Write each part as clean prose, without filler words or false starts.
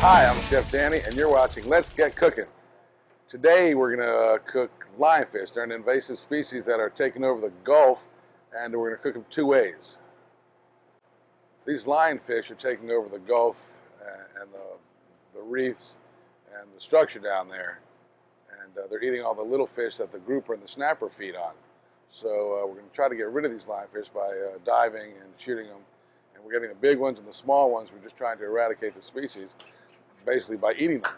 Hi, I'm Chef Danny, and you're watching Let's Get Cooking. Today we're going to cook lionfish. They're an invasive species that are taking over the Gulf, and we're going to cook them two ways. These lionfish are taking over the Gulf and the reefs and the structure down there, and they're eating all the little fish that the grouper and the snapper feed on. So we're going to try to get rid of these lionfish by diving and shooting them. And we're getting the big ones and the small ones. We're just trying to eradicate the species, basically by eating them.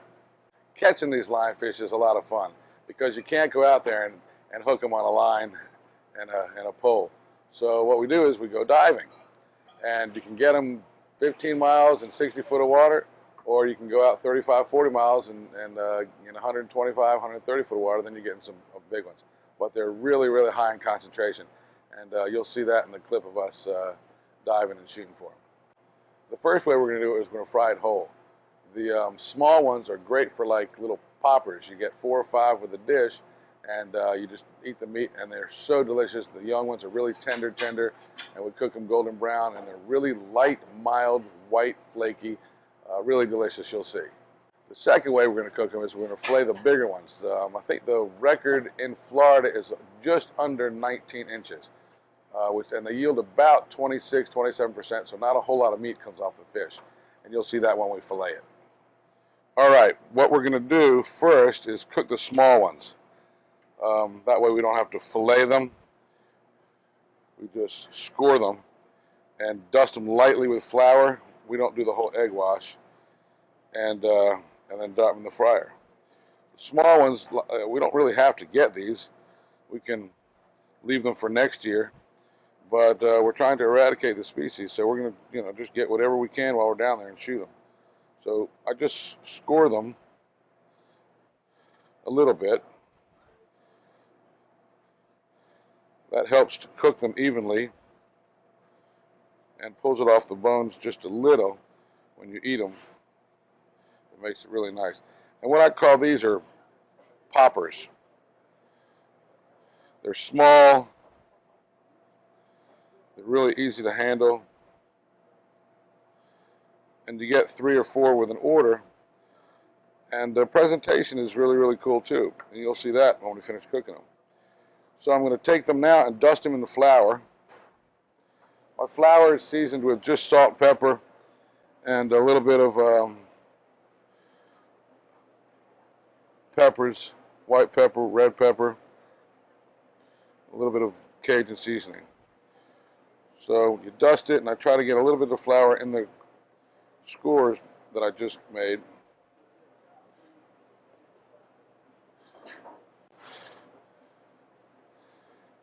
Catching these lionfish is a lot of fun because you can't go out there and hook them on a line and a pole. So what we do is we go diving, and you can get them 15 miles in 60 foot of water, or you can go out 35, 40 miles and in 125, 130 foot of water, then you're getting some big ones. But they're really, really high in concentration, and you'll see that in the clip of us diving and shooting for them. The first way we're going to do it is we're going to fry it whole. The small ones are great for like little poppers. You get 4 or 5 with a dish, and you just eat the meat, and they're so delicious. The young ones are really tender, and we cook them golden brown, and they're really light, mild, white, flaky, really delicious, you'll see. The second way we're going to cook them is we're going to fillet the bigger ones. I think the record in Florida is just under 19 inches, and they yield about 26, 27%, so not a whole lot of meat comes off the fish, and you'll see that when we fillet it. All right, what we're going to do first is cook the small ones. That way we don't have to fillet them. We just score them and dust them lightly with flour. We don't do the whole egg wash, and then drop them in the fryer. The small ones, we don't really have to get these. We can leave them for next year, but we're trying to eradicate the species, so we're going to just get whatever we can while we're down there and shoot them. So I just score them a little bit. That helps to cook them evenly and pulls it off the bones just a little when you eat them. It makes it really nice. And what I call these are poppers. They're small, they're really easy to handle, and you get 3 or 4 with an order, and the presentation is really, really cool too, and you'll see that when we finish cooking them. So I'm going to take them now and dust them in the flour. My flour is seasoned with just salt, pepper, and a little bit of peppers, white pepper, red pepper, a little bit of Cajun seasoning. So you dust it, and I try to get a little bit of flour in the scores that I just made.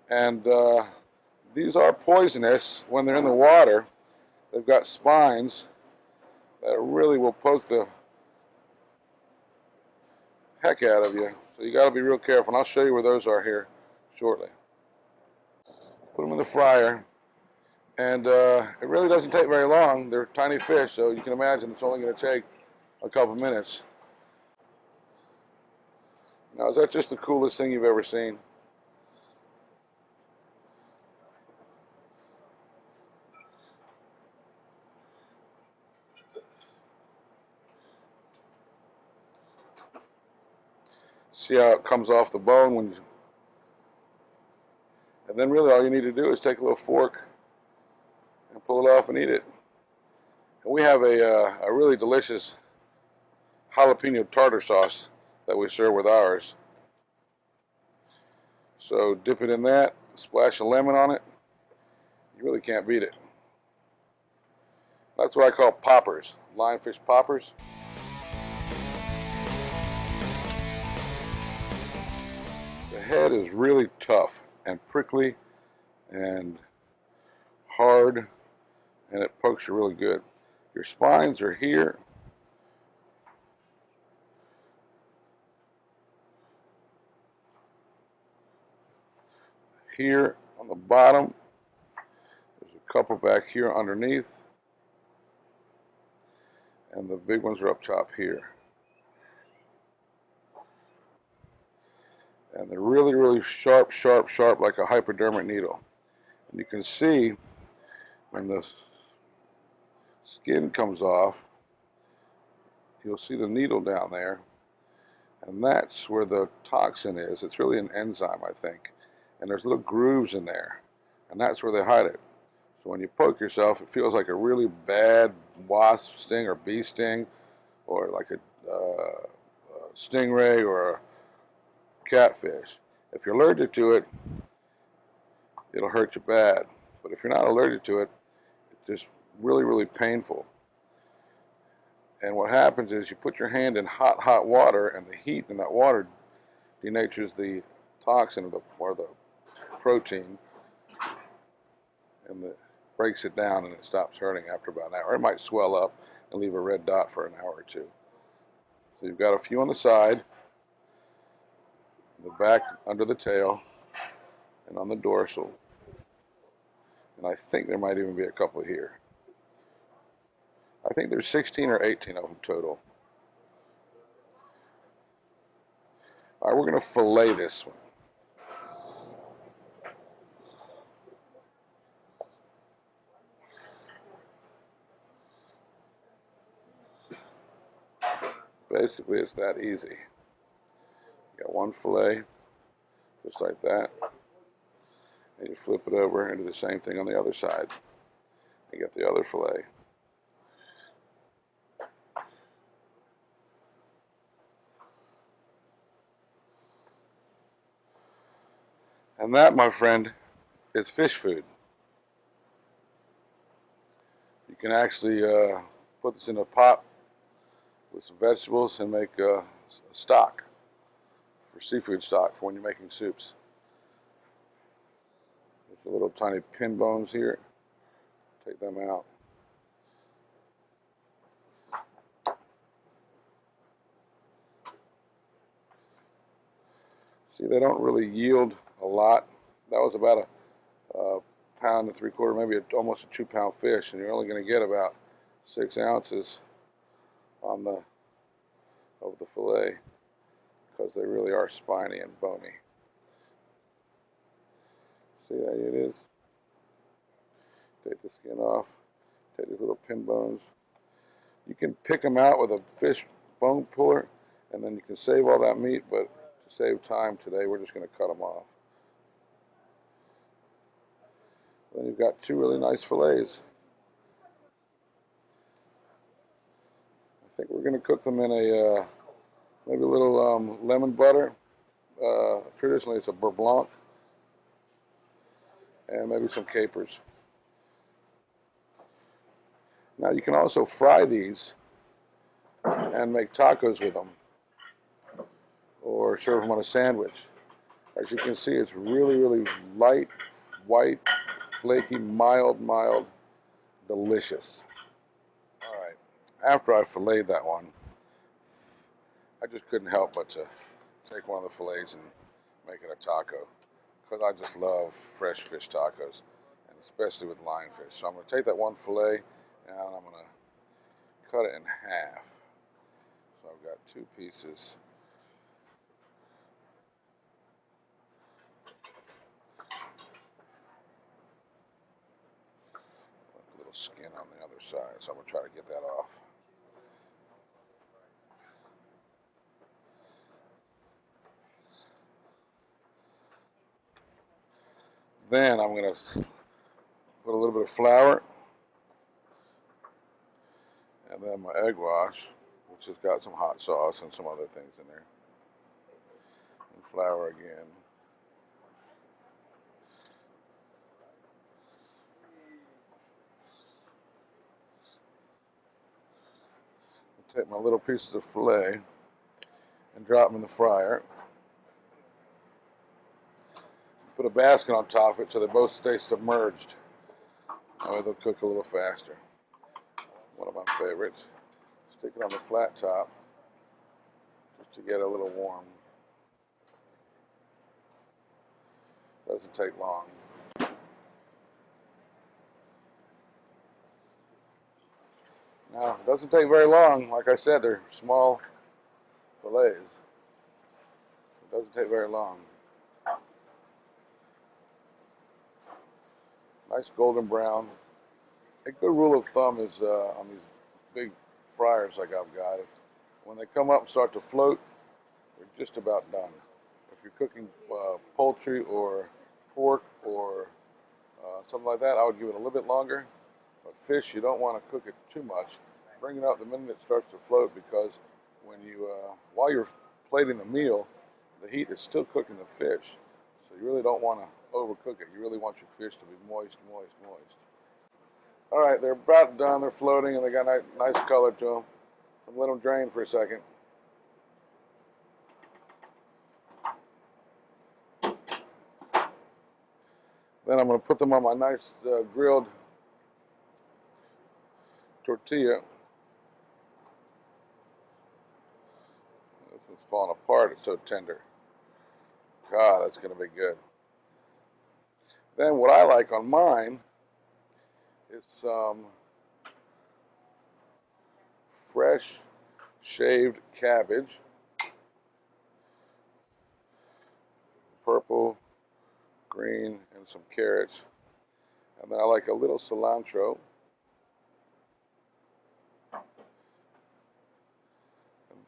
And these are poisonous when they're in the water. They've got spines that really will poke the heck out of you. So you got to be real careful. And I'll show you where those are here shortly. Put them in the fryer. And it really doesn't take very long. They're tiny fish, so you can imagine it's only going to take a couple minutes. Now, is that just the coolest thing you've ever seen? See how it comes off the bone and then really all you need to do is take a little fork and pull it off and eat it. And we have a really delicious jalapeno tartar sauce that we serve with ours. So dip it in that, splash a lemon on it. You really can't beat it. That's what I call poppers, lionfish poppers. The head is really tough and prickly and hard, and it pokes you really good. Your spines are here. Here on the bottom. There's a couple back here underneath. And the big ones are up top here. And they're really, really sharp, like a hypodermic needle. And you can see when the skin comes off, you'll see the needle down there, and that's where the toxin is. It's really an enzyme, I think, and there's little grooves in there, and that's where they hide it. So when you poke yourself, it feels like a really bad wasp sting or bee sting, or like a stingray or a catfish. If you're allergic to it, it'll hurt you bad. But if you're not allergic to it, it's just really, really painful. And what happens is you put your hand in hot, hot water, and the heat in that water denatures the toxin or the protein, and breaks it down, and it stops hurting after about an hour. It might swell up and leave a red dot for an hour or two. So you've got a few on the side, the back, under the tail, and on the dorsal. And I think there might even be a couple here. I think there's 16 or 18 of them total. All right, we're going to fillet this one. Basically, it's that easy. You got one fillet, just like that, and you flip it over and do the same thing on the other side. You get the other fillet. And that, my friend, is fish food. You can actually put this in a pot with some vegetables and make a stock, for seafood stock, for when you're making soups. There's the little tiny pin bones here. Take them out. See, they don't really yield a lot. That was about a pound and 3/4, maybe almost a 2-pound fish, and you're only going to get about 6 ounces on of the fillet, because they really are spiny and bony. See how it is? Take the skin off. Take these little pin bones. You can pick them out with a fish bone puller, and then you can save all that meat, but to save time today, we're just going to cut them off. Then you've got 2 really nice fillets. I think we're going to cook them in a maybe a little lemon butter. Traditionally, it's a beurre blanc, and maybe some capers. Now you can also fry these and make tacos with them, or serve them on a sandwich. As you can see, it's really, really light, white, flaky, mild, delicious. All right, after I filleted that one, I just couldn't help but to take one of the fillets and make it a taco, because I just love fresh fish tacos, and especially with lionfish. So I'm going to take that one fillet and I'm going to cut it in half. So I've got 2 pieces. A little skin on the other side, so I'm going to try to get that off. Then I'm going to put a little bit of flour, and then my egg wash, which has got some hot sauce and some other things in there, and flour again. Take my little pieces of filet and drop them in the fryer. Put a basket on top of it so they both stay submerged. That way they'll cook a little faster. One of my favorites. Stick it on the flat top just to get a little warm. Doesn't take long. Now, it doesn't take very long. Like I said, they're small fillets. It doesn't take very long. Nice golden brown. A good rule of thumb is on these big fryers like I've got, When they come up and start to float, they're just about done. If you're cooking poultry or pork or something like that, I would give it a little bit longer. But fish, you don't want to cook it too much. Bring it up the minute it starts to float, because when you, while you're plating the meal, the heat is still cooking the fish. So you really don't want to overcook it. You really want your fish to be moist, moist, moist. All right, they're about done. They're floating and they got a nice color to them. I'm let them drain for a second. Then I'm going to put them on my nice grilled tortilla. This one's falling apart. It's so tender. God, that's going to be good. Then what I like on mine is some fresh shaved cabbage, purple, green, and some carrots. And then I like a little cilantro. And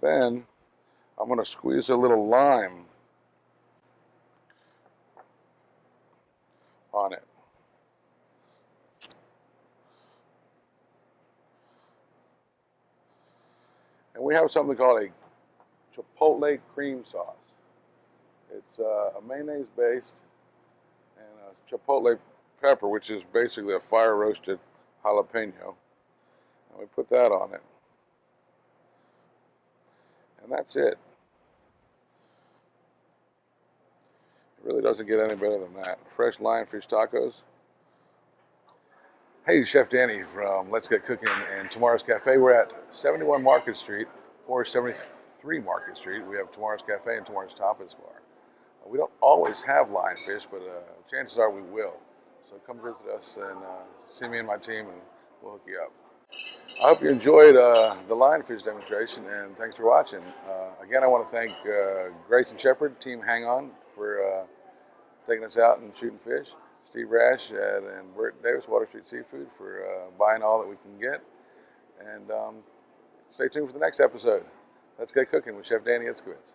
then I'm going to squeeze a little lime on it. And we have something called a chipotle cream sauce. It's a mayonnaise based and a chipotle pepper, which is basically a fire roasted jalapeno. And we put that on it. And that's it. It really doesn't get any better than that. Fresh lionfish tacos. Hey, Chef Danny from Let's Get Cooking and Tomorrow's Cafe. We're at 71 Market Street or 73 Market Street. We have Tomorrow's Cafe and Tomorrow's Tapas Bar. We don't always have lionfish, but chances are we will. So come visit us and see me and my team, and we'll hook you up. I hope you enjoyed the lionfish demonstration, and thanks for watching. Again, I want to thank Grayson Shepherd, Team Hang On, for taking us out and shooting fish. Steve Rash and Bert Davis, Water Street Seafood, for buying all that we can get. And stay tuned for the next episode. Let's Get Cooking with Chef Danny Itzkowitz.